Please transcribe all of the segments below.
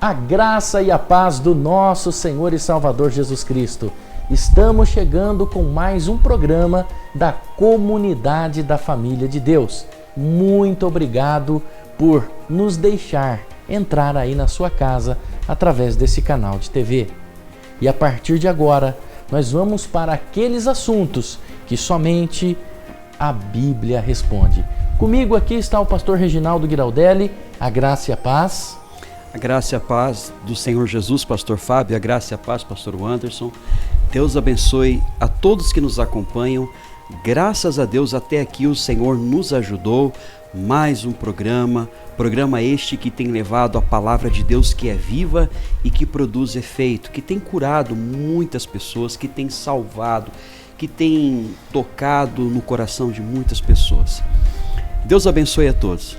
A graça e a paz do nosso Senhor e Salvador Jesus Cristo. Estamos chegando com mais um programa da Comunidade da Família de Deus. Muito obrigado por nos deixar entrar aí na sua casa através desse canal de TV. E a partir de agora, nós vamos para aqueles assuntos que somente a Bíblia responde. Comigo aqui está o pastor Reginaldo Giraldelli. A graça e a paz. A graça e a paz do Senhor Jesus, pastor Fábio, a graça e a paz, pastor Anderson. Deus abençoe a todos que nos acompanham. Graças a Deus, até aqui o Senhor nos ajudou. Mais um programa este que tem levado a palavra de Deus que é viva e que produz efeito, que tem curado muitas pessoas, que tem salvado, que tem tocado no coração de muitas pessoas. Deus abençoe a todos.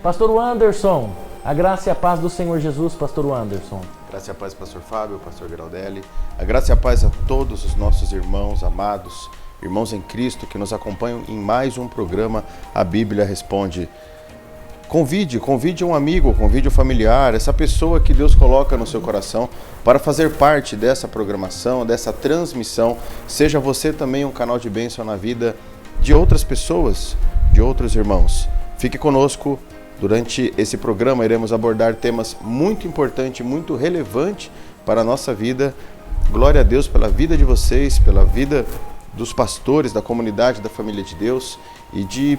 Pastor Anderson, a graça e a paz do Senhor Jesus, pastor Anderson. Graça e a paz, pastor Fábio, pastor Giraldelli. A graça e a paz a todos os nossos irmãos amados, irmãos em Cristo que nos acompanham em mais um programa A Bíblia Responde. Convide um amigo, convide um familiar, essa pessoa que Deus coloca no seu coração para fazer parte dessa programação, dessa transmissão. Seja você também um canal de bênção na vida de outras pessoas, de outros irmãos. Fique conosco. Durante esse programa iremos abordar temas muito importantes, muito relevantes para a nossa vida. Glória a Deus pela vida de vocês, pela vida dos pastores, da comunidade, da família de Deus e de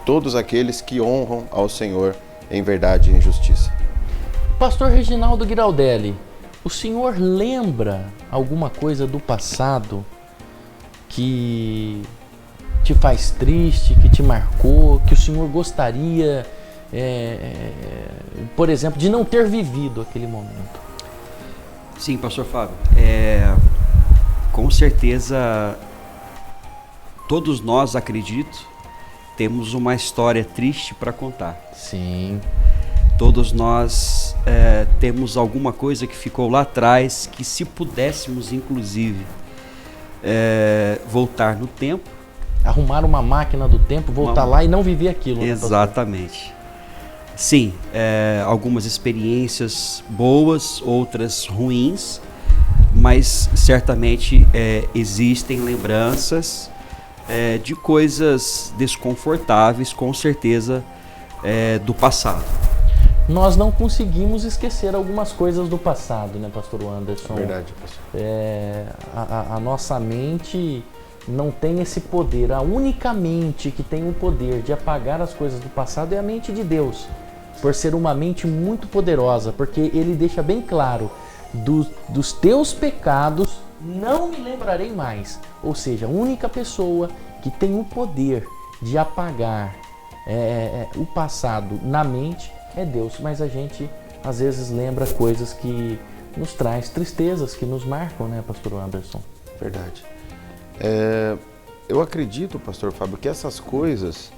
todos aqueles que honram ao Senhor em verdade e em justiça. Pastor Reginaldo Giraldelli, o senhor lembra alguma coisa do passado que te faz triste, que te marcou, que o senhor gostaria, por exemplo, de não ter vivido aquele momento? Sim, pastor Fábio, com certeza todos nós, acredito, temos uma história triste para contar. Sim. Todos nós temos alguma coisa que ficou lá atrás, que se pudéssemos, inclusive, voltar no tempo. Arrumar uma máquina do tempo, voltar lá e não viver aquilo. Exatamente. Sim, algumas experiências boas, outras ruins, mas certamente existem lembranças de coisas desconfortáveis, com certeza, do passado. Nós não conseguimos esquecer algumas coisas do passado, né, pastor Anderson? Verdade, pastor. A nossa mente não tem esse poder. A única mente que tem o poder de apagar as coisas do passado é a mente de Deus, por ser uma mente muito poderosa, porque ele deixa bem claro, dos teus pecados não me lembrarei mais. Ou seja, a única pessoa que tem o poder de apagar o passado na mente é Deus. Mas a gente às vezes lembra coisas que nos traz tristezas, que nos marcam, né, pastor Anderson? Verdade. Eu acredito, pastor Fábio, que essas coisas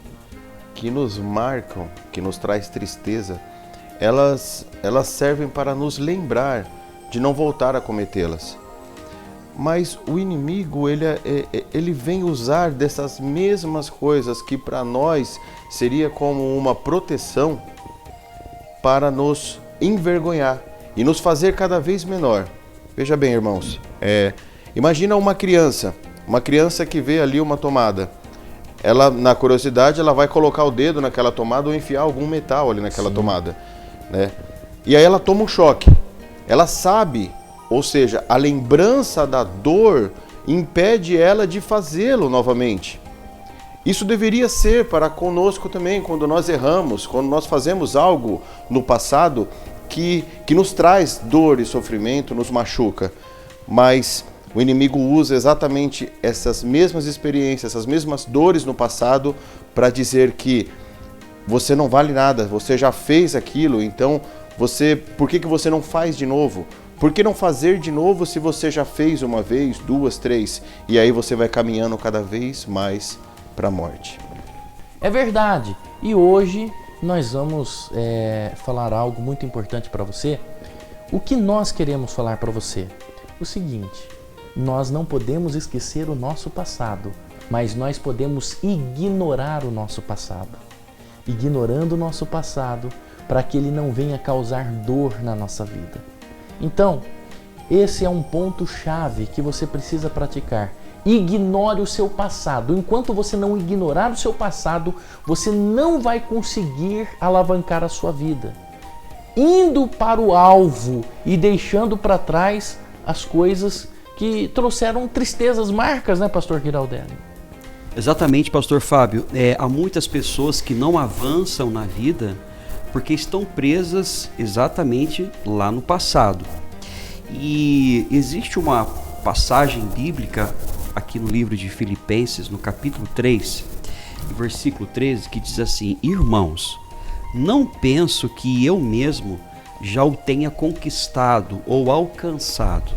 que nos marcam, que nos traz tristeza, elas servem para nos lembrar de não voltar a cometê-las. Mas o inimigo, ele vem usar dessas mesmas coisas que para nós seria como uma proteção para nos envergonhar e nos fazer cada vez menor. Veja bem, irmãos, imagina uma criança que vê ali uma tomada. Ela, na curiosidade, ela vai colocar o dedo naquela tomada ou enfiar algum metal ali naquela tomada, né? E aí ela toma um choque. Ela sabe, ou seja, a lembrança da dor impede ela de fazê-lo novamente. Isso deveria ser para conosco também, quando nós erramos, quando nós fazemos algo no passado que nos traz dor e sofrimento, nos machuca. Mas o inimigo usa exatamente essas mesmas experiências, essas mesmas dores no passado para dizer que você não vale nada, você já fez aquilo, então por que você não faz de novo? Por que não fazer de novo se você já fez uma vez, duas, três? E aí você vai caminhando cada vez mais para a morte. É verdade. E hoje nós vamos falar algo muito importante para você. O que nós queremos falar para você? O seguinte: nós não podemos esquecer o nosso passado, mas nós podemos ignorar o nosso passado. Ignorando o nosso passado, para que ele não venha causar dor na nossa vida. Então, esse é um ponto-chave que você precisa praticar. Ignore o seu passado. Enquanto você não ignorar o seu passado, você não vai conseguir alavancar a sua vida. Indo para o alvo e deixando para trás as coisas que trouxeram tristezas, marcas, né, pastor Giraldelli? Exatamente, pastor Fábio. Há muitas pessoas que não avançam na vida porque estão presas exatamente lá no passado. E existe uma passagem bíblica aqui no livro de Filipenses, no capítulo 3, versículo 13, que diz assim: irmãos, não penso que eu mesmo já o tenha conquistado ou alcançado,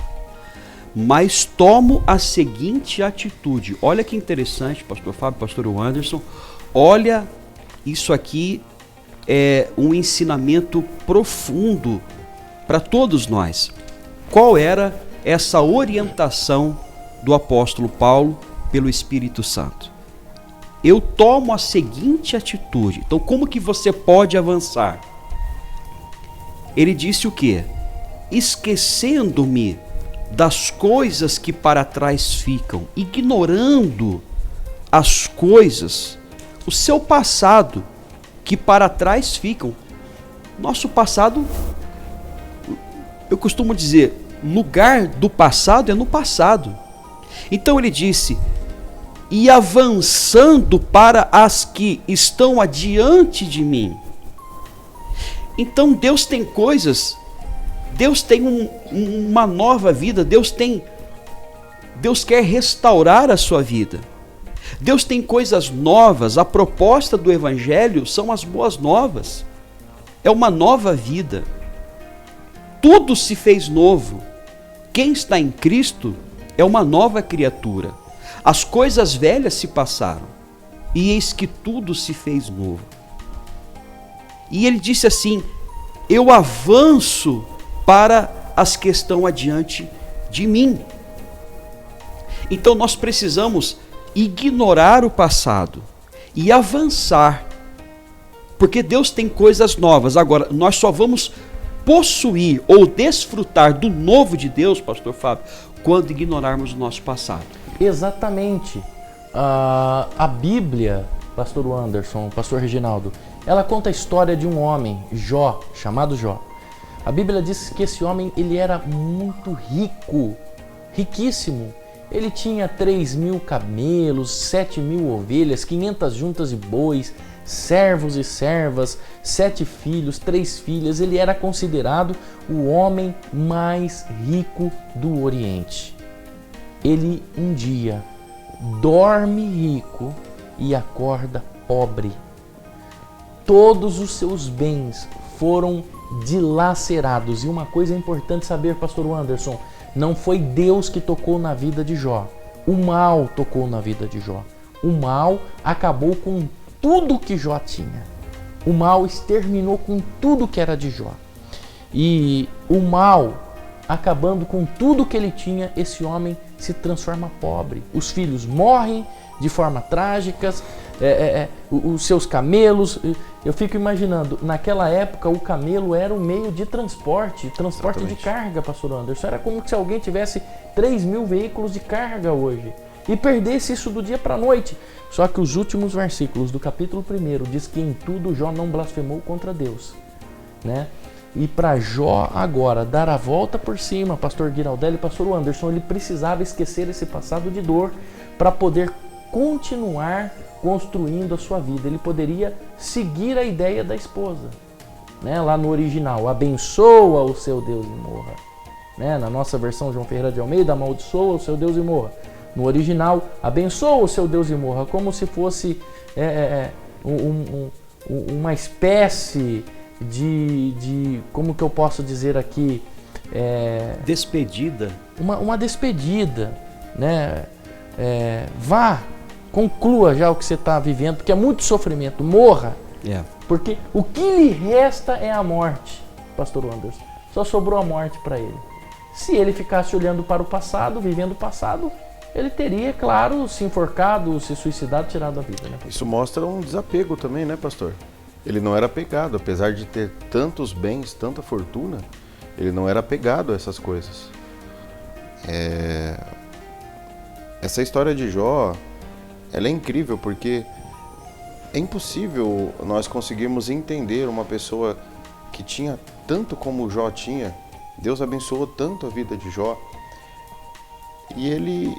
mas tomo a seguinte atitude. Olha que interessante, pastor Fábio, pastor Anderson, olha, isso aqui é um ensinamento profundo para todos nós. Qual era essa orientação do apóstolo Paulo pelo Espírito Santo? Eu tomo a seguinte atitude. Então, como que você pode avançar? Ele disse o quê? Esquecendo-me das coisas que para trás ficam, ignorando as coisas, o seu passado, que para trás ficam. Nosso passado, eu costumo dizer, lugar do passado é no passado. Então ele disse: e avançando para as que estão adiante de mim. Então Deus tem coisas, Deus tem uma nova vida, Deus quer restaurar a sua vida. Deus tem coisas novas. A proposta do Evangelho são as boas novas. É uma nova vida. Tudo se fez novo. Quem está em Cristo é uma nova criatura. As coisas velhas se passaram, e eis que tudo se fez novo. E ele disse assim: eu avanço para as que estão adiante de mim. Então nós precisamos ignorar o passado e avançar, porque Deus tem coisas novas. Agora, nós só vamos possuir ou desfrutar do novo de Deus, pastor Fábio, quando ignorarmos o nosso passado. Exatamente. A Bíblia, pastor Anderson, pastor Reginaldo, ela conta a história de um homem, Jó, chamado Jó. A Bíblia diz que esse homem, ele era muito rico, riquíssimo. Ele tinha 3.000 camelos, 7.000 ovelhas, 500 juntas de bois, servos e servas, 7 filhos, 3 filhas. Ele era considerado o homem mais rico do Oriente. Ele um dia dorme rico e acorda pobre. Todos os seus bens foram dilacerados. E uma coisa importante saber, pastor Anderson, não foi Deus que tocou na vida de Jó. O mal tocou na vida de Jó. O mal acabou com tudo que Jó tinha. O mal exterminou com tudo que era de Jó. E o mal, acabando com tudo que ele tinha, esse homem se transforma pobre. Os filhos morrem de forma trágica, os seus camelos. Eu fico imaginando, naquela época o camelo era um meio de transporte de carga, pastor Anderson. Era como se alguém tivesse 3.000 veículos de carga hoje e perdesse isso do dia para a noite. Só que os últimos versículos do capítulo 1 diz que em tudo Jó não blasfemou contra Deus, né? E para Jó agora dar a volta por cima, pastor Giraldelli e pastor Anderson, ele precisava esquecer esse passado de dor para poder continuar construindo a sua vida. Ele poderia seguir a ideia da esposa, né? Lá no original, abençoa o seu Deus e morra, né? Na nossa versão João Ferreira de Almeida, amaldiçoa o seu Deus e morra. No original, abençoa o seu Deus e morra, como se fosse uma espécie de como que eu posso dizer aqui, despedida. Uma despedida, né? Vá, conclua já o que você está vivendo, porque é muito sofrimento, morra. Porque o que lhe resta é a morte, pastor Anderson. Só sobrou a morte para ele. Se ele ficasse olhando para o passado, vivendo o passado, ele teria, claro, se enforcado, se suicidado, tirado a vida, né, pastor? Isso mostra um desapego também, né, pastor? Ele não era apegado, apesar de ter tantos bens, tanta fortuna, ele não era apegado a essas coisas. Essa história de Jó, ela é incrível porque é impossível nós conseguirmos entender uma pessoa que tinha tanto como Jó tinha. Deus abençoou tanto a vida de Jó. E ele,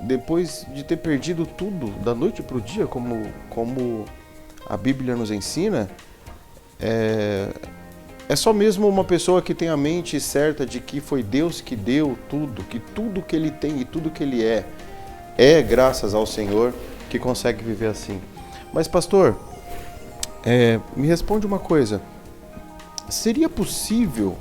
depois de ter perdido tudo, da noite para o dia, como a Bíblia nos ensina, é só mesmo uma pessoa que tem a mente certa de que foi Deus que deu tudo, que tudo que ele tem e tudo que ele é graças ao Senhor, que consegue viver assim. Mas, pastor, me responde uma coisa. Seria possível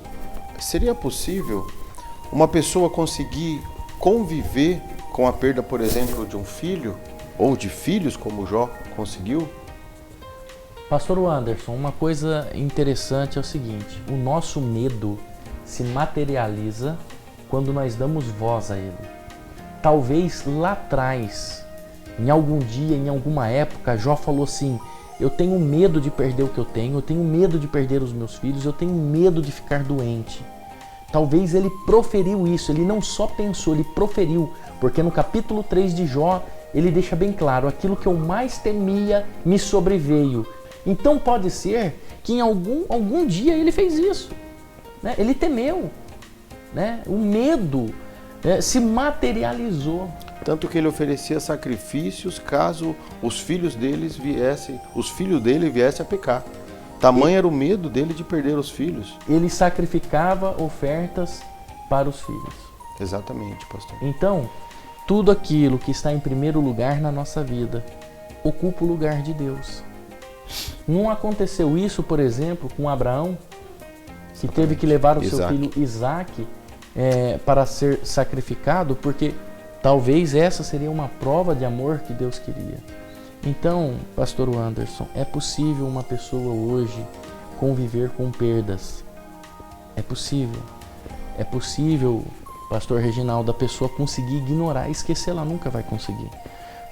uma pessoa conseguir conviver com a perda, por exemplo, de um filho, ou de filhos, como Jó conseguiu? Pastor Anderson, uma coisa interessante é o seguinte: o nosso medo se materializa quando nós damos voz a ele. Talvez lá atrás, em algum dia, em alguma época, Jó falou assim: eu tenho medo de perder o que eu tenho medo de perder os meus filhos, eu tenho medo de ficar doente. Talvez ele proferiu isso, ele não só pensou, ele proferiu, porque no capítulo 3 de Jó, ele deixa bem claro: aquilo que eu mais temia me sobreveio. Então pode ser que em algum dia ele fez isso, né? Ele temeu, né? O medo se materializou. Tanto que ele oferecia sacrifícios caso os filhos dele viessem a pecar. Tamanho era o medo dele de perder os filhos. Ele sacrificava ofertas para os filhos. Exatamente, pastor. Então, tudo aquilo que está em primeiro lugar na nossa vida ocupa o lugar de Deus. Não aconteceu isso, por exemplo, com Abraão, que teve que levar o seu filho Isaque para ser sacrificado, porque talvez essa seria uma prova de amor que Deus queria. Então, pastor Anderson, é possível uma pessoa hoje conviver com perdas. É possível. É possível, pastor Reginaldo, a pessoa conseguir ignorar, esquecer ela nunca vai conseguir.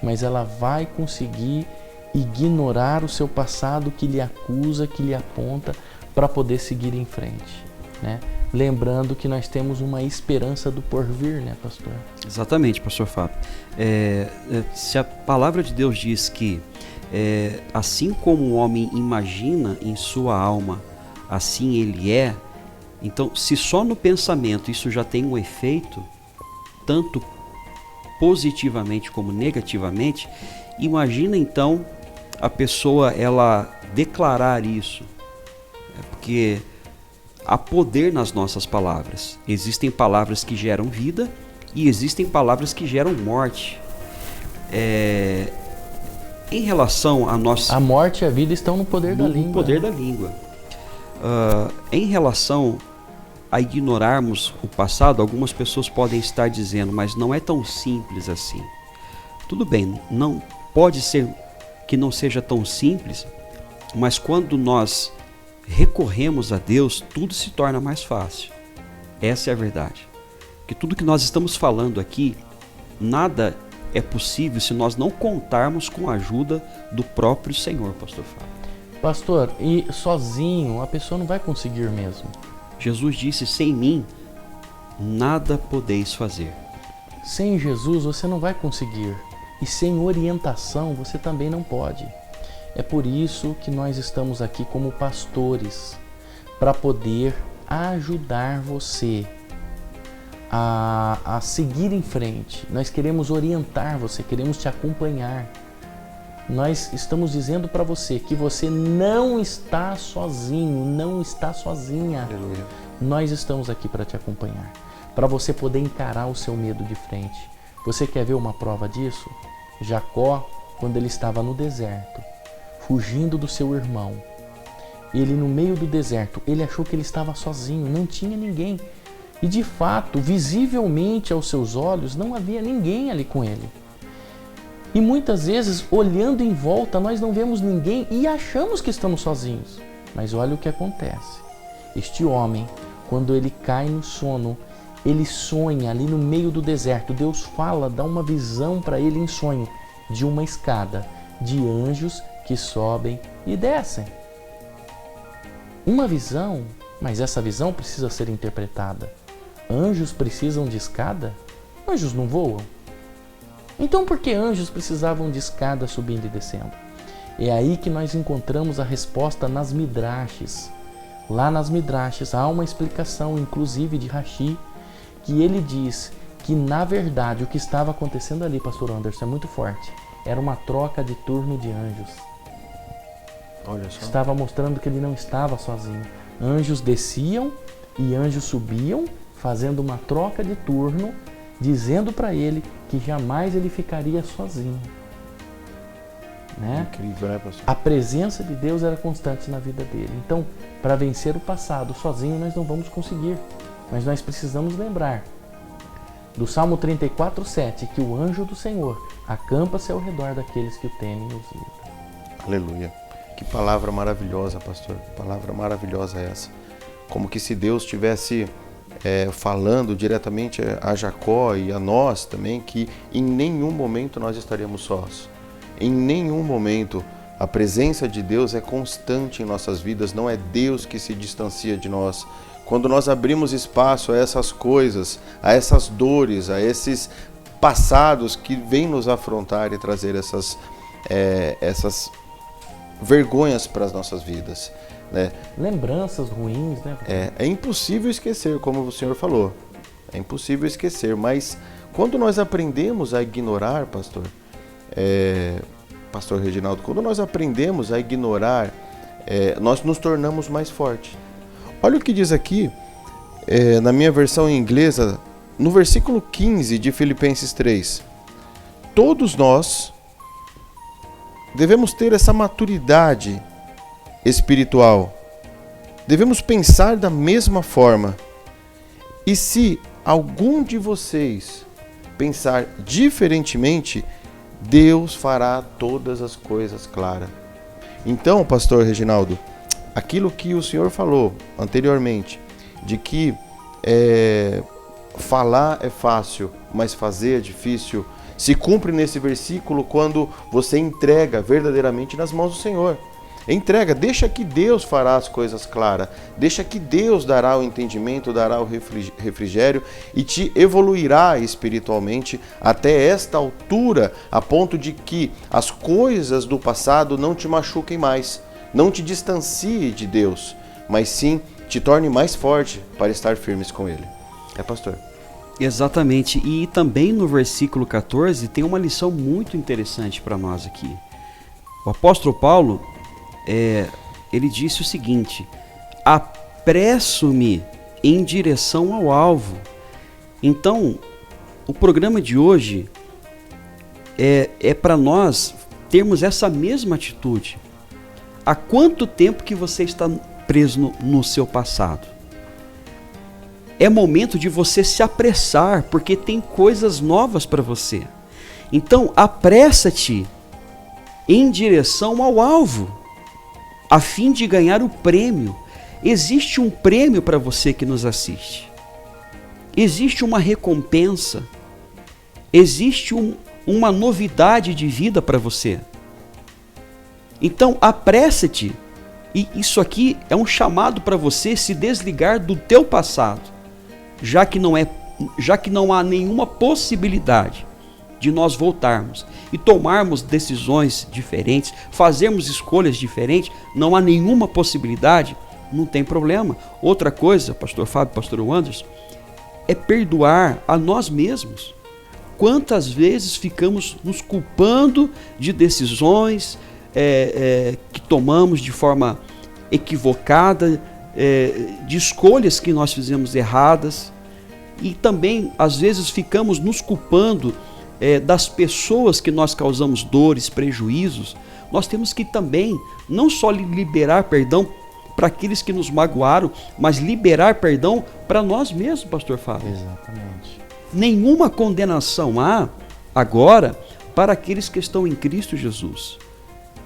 Mas ela vai conseguir ignorar o seu passado que lhe acusa, que lhe aponta, para poder seguir em frente, né? Lembrando que nós temos uma esperança do porvir, né, pastor? Exatamente, pastor Fábio. Se a palavra de Deus diz que assim como o homem imagina em sua alma, assim ele é, então se só no pensamento isso já tem um efeito, tanto positivamente como negativamente, imagina então a pessoa ela declarar isso, porque há poder nas nossas palavras. Existem palavras que geram vida e existem palavras que geram morte. Em relação a nós, a morte e a vida estão no poder da língua. No poder da língua. Em relação a ignorarmos o passado, algumas pessoas podem estar dizendo, mas não é tão simples assim. Tudo bem, não pode ser que não seja tão simples, mas quando nós recorremos a Deus, tudo se torna mais fácil. Essa é a verdade. Que tudo que nós estamos falando aqui, nada é possível se nós não contarmos com a ajuda do próprio Senhor, pastor Fábio. Pastor, e sozinho a pessoa não vai conseguir mesmo. Jesus disse: sem mim, nada podeis fazer. Sem Jesus você não vai conseguir. E sem orientação você também não pode. É por isso que nós estamos aqui como pastores, para poder ajudar você a seguir em frente. Nós queremos orientar você, queremos te acompanhar. Nós estamos dizendo para você que você não está sozinho, não está sozinha. Aleluia. Nós estamos aqui para te acompanhar, para você poder encarar o seu medo de frente. Você quer ver uma prova disso? Jacó, quando ele estava no deserto, fugindo do seu irmão, ele no meio do deserto, ele achou que ele estava sozinho, não tinha ninguém. E de fato, visivelmente aos seus olhos, não havia ninguém ali com ele. E muitas vezes, olhando em volta, nós não vemos ninguém e achamos que estamos sozinhos. Mas olha o que acontece. Este homem, quando ele cai no sono, ele sonha ali no meio do deserto. Deus fala, dá uma visão para ele em sonho de uma escada, de anjos que sobem e descem. uma visão, mas essa visão precisa ser interpretada. Anjos precisam de escada? Anjos não voam. Então por que anjos precisavam de escada subindo e descendo? É aí que nós encontramos a resposta nas Midrashes. Lá nas Midrashes há uma explicação, inclusive de Rashi, que ele diz que na verdade o que estava acontecendo ali, pastor Anderson, é muito forte. Era uma troca de turno de anjos. Olha só. Estava mostrando que ele não estava sozinho. Anjos desciam e anjos subiam, fazendo uma troca de turno, dizendo para ele que jamais ele ficaria sozinho. Né? Incrível, né, pastor? A presença de Deus era constante na vida dele. Então, para vencer o passado sozinho nós não vamos conseguir. Mas nós precisamos lembrar do Salmo 34:7, que o anjo do Senhor acampa-se ao redor daqueles que o temem e os livra. Aleluia. Que palavra maravilhosa, pastor. Que palavra maravilhosa essa. Como que se Deus estivesse falando diretamente a Jacó e a nós também, que em nenhum momento nós estaríamos sós. Em nenhum momento a presença de Deus é constante em nossas vidas, não é Deus que se distancia de nós. Quando nós abrimos espaço a essas coisas, a essas dores, a esses passados que vêm nos afrontar e trazer essas vergonhas para as nossas vidas, né? Lembranças ruins, né? É impossível esquecer, como o senhor falou. É impossível esquecer, mas quando nós aprendemos a ignorar, pastor Reginaldo, quando nós aprendemos a ignorar, nós nos tornamos mais fortes. Olha o que diz aqui, na minha versão em inglesa, no versículo 15 de Filipenses 3. Todos nós devemos ter essa maturidade espiritual. Devemos pensar da mesma forma. E se algum de vocês pensar diferentemente, Deus fará todas as coisas claras. Então, pastor Reginaldo, aquilo que o senhor falou anteriormente, de que falar é fácil, mas fazer é difícil, se cumpre nesse versículo quando você entrega verdadeiramente nas mãos do Senhor. Entrega, deixa que Deus fará as coisas claras, deixa que Deus dará o entendimento, dará o refrigério e te evoluirá espiritualmente até esta altura, a ponto de que as coisas do passado não te machuquem mais, não te distancie de Deus, mas sim te torne mais forte para estar firmes com Ele. Pastor? Exatamente, e também no versículo 14 tem uma lição muito interessante para nós aqui. O apóstolo Paulo, ele disse o seguinte: apresso-me em direção ao alvo. Então, o programa de hoje é para nós termos essa mesma atitude. Há quanto tempo que você está preso no seu passado? É momento de você se apressar, porque tem coisas novas para você. Então, apressa-te em direção ao alvo, a fim de ganhar o prêmio. Existe um prêmio para você que nos assiste. Existe uma recompensa. Existe uma novidade de vida para você. Então, apressa-te. E isso aqui é um chamado para você se desligar do teu passado. Já que não há nenhuma possibilidade de nós voltarmos e tomarmos decisões diferentes, fazermos escolhas diferentes, não há nenhuma possibilidade, não tem problema. Outra coisa, pastor Fábio, pastor Anderson, é perdoar a nós mesmos. Quantas vezes ficamos nos culpando de decisões que tomamos de forma equivocada, de escolhas que nós fizemos erradas, e também às vezes ficamos nos culpando das pessoas que nós causamos dores, prejuízos. Nós temos que também não só liberar perdão para aqueles que nos magoaram, mas liberar perdão para nós mesmos, pastor Fábio. Exatamente. Nenhuma condenação há agora para aqueles que estão em Cristo Jesus.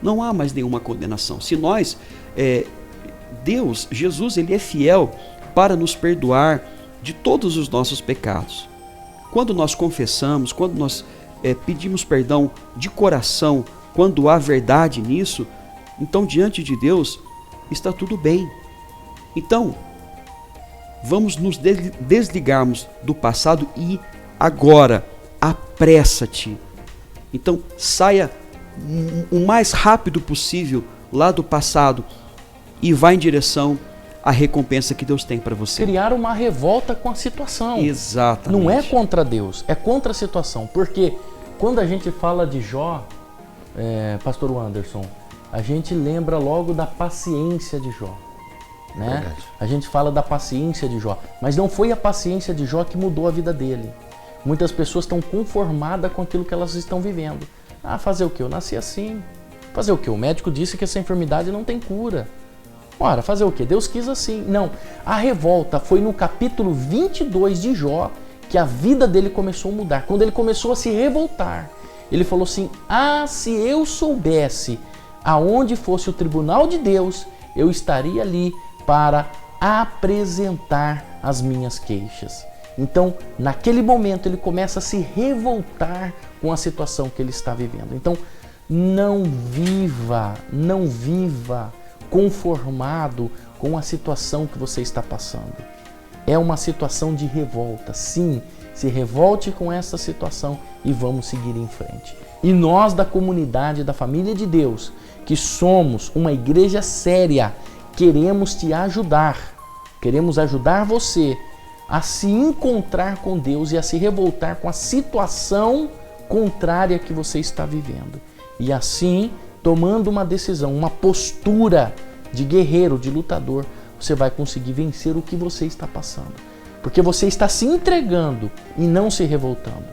Não há mais nenhuma condenação. Se nós Deus, Jesus, Ele é fiel para nos perdoar de todos os nossos pecados. Quando nós confessamos, quando nós pedimos perdão de coração, quando há verdade nisso, então diante de Deus está tudo bem. Então, vamos nos desligarmos do passado e agora, apressa-te. Então, saia o mais rápido possível lá do passado e vá em direção à recompensa que Deus tem para você. Criar uma revolta com a situação. Exatamente. Não é contra Deus, é contra a situação. Porque quando a gente fala de Jó, pastor Anderson, a gente lembra logo da paciência de Jó. Né? A gente fala da paciência de Jó, mas não foi a paciência de Jó que mudou a vida dele. Muitas pessoas estão conformadas com aquilo que elas estão vivendo. Ah, fazer o quê? Eu nasci assim. Fazer o quê? O médico disse que essa enfermidade não tem cura. Ora, fazer o quê? Deus quis assim. Não, a revolta foi no capítulo 22 de Jó que a vida dele começou a mudar. Quando ele começou a se revoltar, ele falou assim: ah, se eu soubesse aonde fosse o tribunal de Deus, eu estaria ali para apresentar as minhas queixas. Então, naquele momento, ele começa a se revoltar com a situação que ele está vivendo. Então, não viva conformado com a situação que você está passando. É uma situação de revolta. Sim, se revolte com essa situação e vamos seguir em frente. E nós da comunidade, da família de Deus, que somos uma igreja séria, queremos te ajudar. Queremos ajudar você a se encontrar com Deus e a se revoltar com a situação contrária que você está vivendo. E assim, tomando uma decisão, uma postura de guerreiro, de lutador, você vai conseguir vencer o que você está passando. Porque você está se entregando e não se revoltando.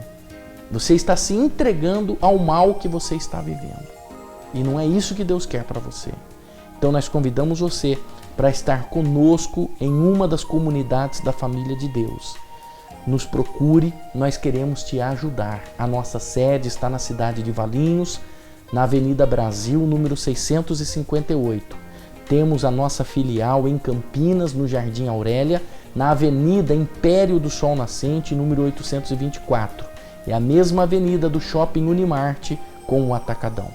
Você está se entregando ao mal que você está vivendo. E não é isso que Deus quer para você. Então nós convidamos você para estar conosco em uma das comunidades da família de Deus. Nos procure, nós queremos te ajudar. A nossa sede está na cidade de Valinhos, na Avenida Brasil, número 658. Temos a nossa filial em Campinas, no Jardim Aurélia, na Avenida Império do Sol Nascente, número 824. É a mesma avenida do Shopping Unimarte com o Atacadão.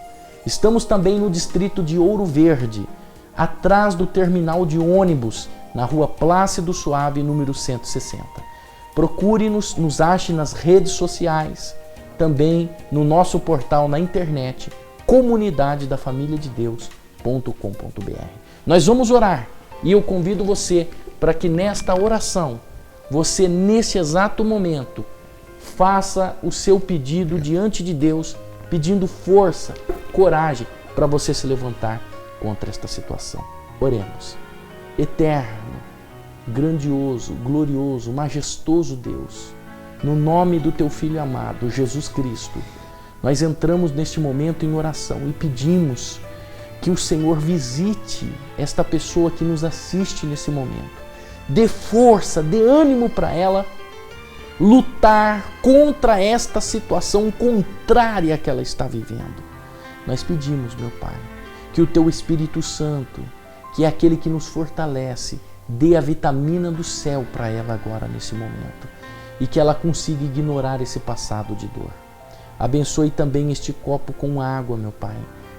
Estamos também no distrito de Ouro Verde, atrás do terminal de ônibus, na rua Plácido Suave, número 160. Procure-nos, nos ache nas redes sociais, também no nosso portal na internet, comunidadedafamiliadedeus.com.br. Nós vamos orar e eu convido você para que nesta oração, você nesse exato momento, faça o seu pedido diante de Deus, pedindo força, coragem para você se levantar contra esta situação. Oremos. Eterno, grandioso, glorioso, majestoso Deus, no nome do teu Filho amado, Jesus Cristo, nós entramos neste momento em oração e pedimos que o Senhor visite esta pessoa que nos assiste nesse momento. Dê força, dê ânimo para ela lutar contra esta situação contrária que ela está vivendo. Nós pedimos, meu Pai, que o teu Espírito Santo, que é aquele que nos fortalece, dê a vitamina do céu para ela agora nesse momento e que ela consiga ignorar esse passado de dor. Abençoe também este copo com água, meu Pai.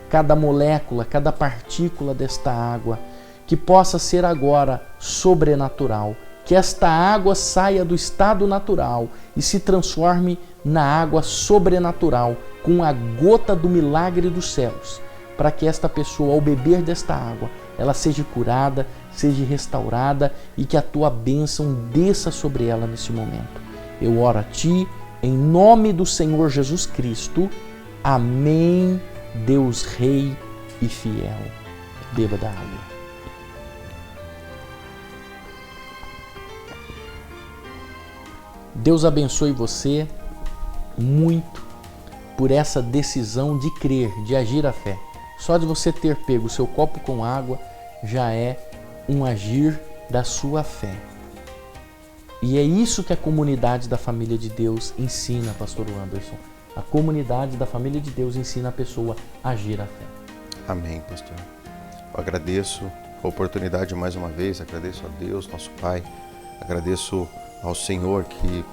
Cada molécula, cada partícula desta água, que possa ser agora sobrenatural. Que esta água saia do estado natural e se transforme na água sobrenatural, com a gota do milagre dos céus, para que esta pessoa, ao beber desta água, ela seja curada, seja restaurada e que a tua bênção desça sobre ela nesse momento. Eu oro a ti, em nome do Senhor Jesus Cristo. Amém, Deus Rei e fiel. Beba da água. Deus abençoe você muito por essa decisão de crer, de agir a fé. Só de você ter pego o seu copo com água já é um agir da sua fé. E é isso que a comunidade da família de Deus ensina, pastor Anderson. A comunidade da família de Deus ensina a pessoa a agir a fé. Amém, pastor. Eu agradeço a oportunidade mais uma vez, agradeço a Deus, nosso Pai, agradeço ao Senhor que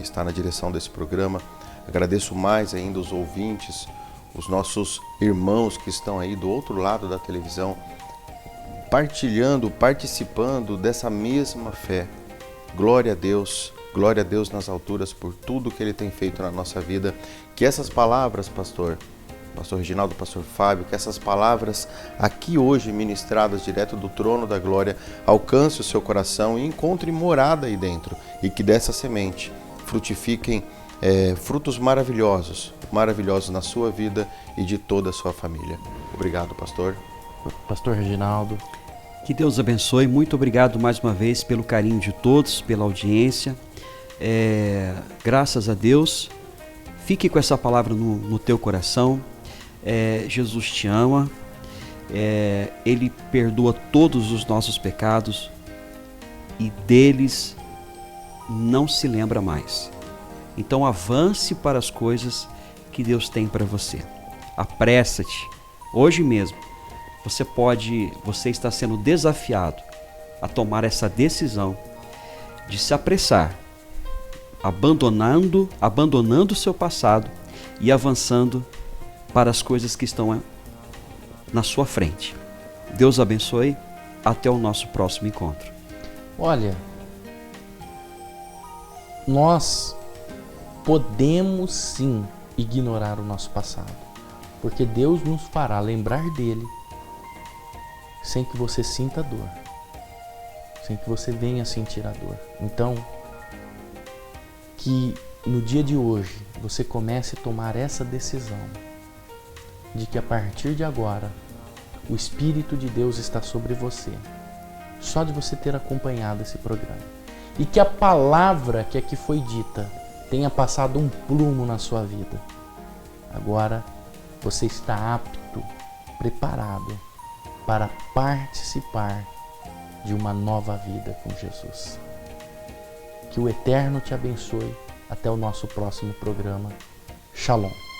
está na direção desse programa, agradeço mais ainda os ouvintes, os nossos irmãos que estão aí do outro lado da televisão, partilhando, participando dessa mesma fé. Glória a Deus nas alturas por tudo que Ele tem feito na nossa vida. Que essas palavras, pastor Reginaldo, pastor Fábio, que essas palavras aqui hoje ministradas direto do trono da glória alcance o seu coração e encontre morada aí dentro, e que dessa semente frutifiquem frutos maravilhosos na sua vida e de toda a sua família. Obrigado, pastor. Pastor Reginaldo. Que Deus abençoe. Muito obrigado mais uma vez pelo carinho de todos, pela audiência. Graças a Deus. Fique com essa palavra no teu coração. Jesus te ama. Ele perdoa todos os nossos pecados e deles não se lembra mais. Então avance para as coisas que Deus tem para você. Apressa-te. Hoje mesmo você está sendo desafiado a tomar essa decisão de se apressar, abandonando o seu passado e avançando para as coisas que estão na sua frente. Deus abençoe. Até o nosso próximo encontro. Olha, nós podemos sim ignorar o nosso passado, porque Deus nos fará lembrar dele sem que você sinta dor, sem que você venha sentir a dor. Então, que no dia de hoje você comece a tomar essa decisão de que a partir de agora o Espírito de Deus está sobre você, só de você ter acompanhado esse programa, e que a palavra que aqui foi dita tenha passado um plumo na sua vida. Agora você está apto, preparado para participar de uma nova vida com Jesus. Que o Eterno te abençoe. Até o nosso próximo programa. Shalom.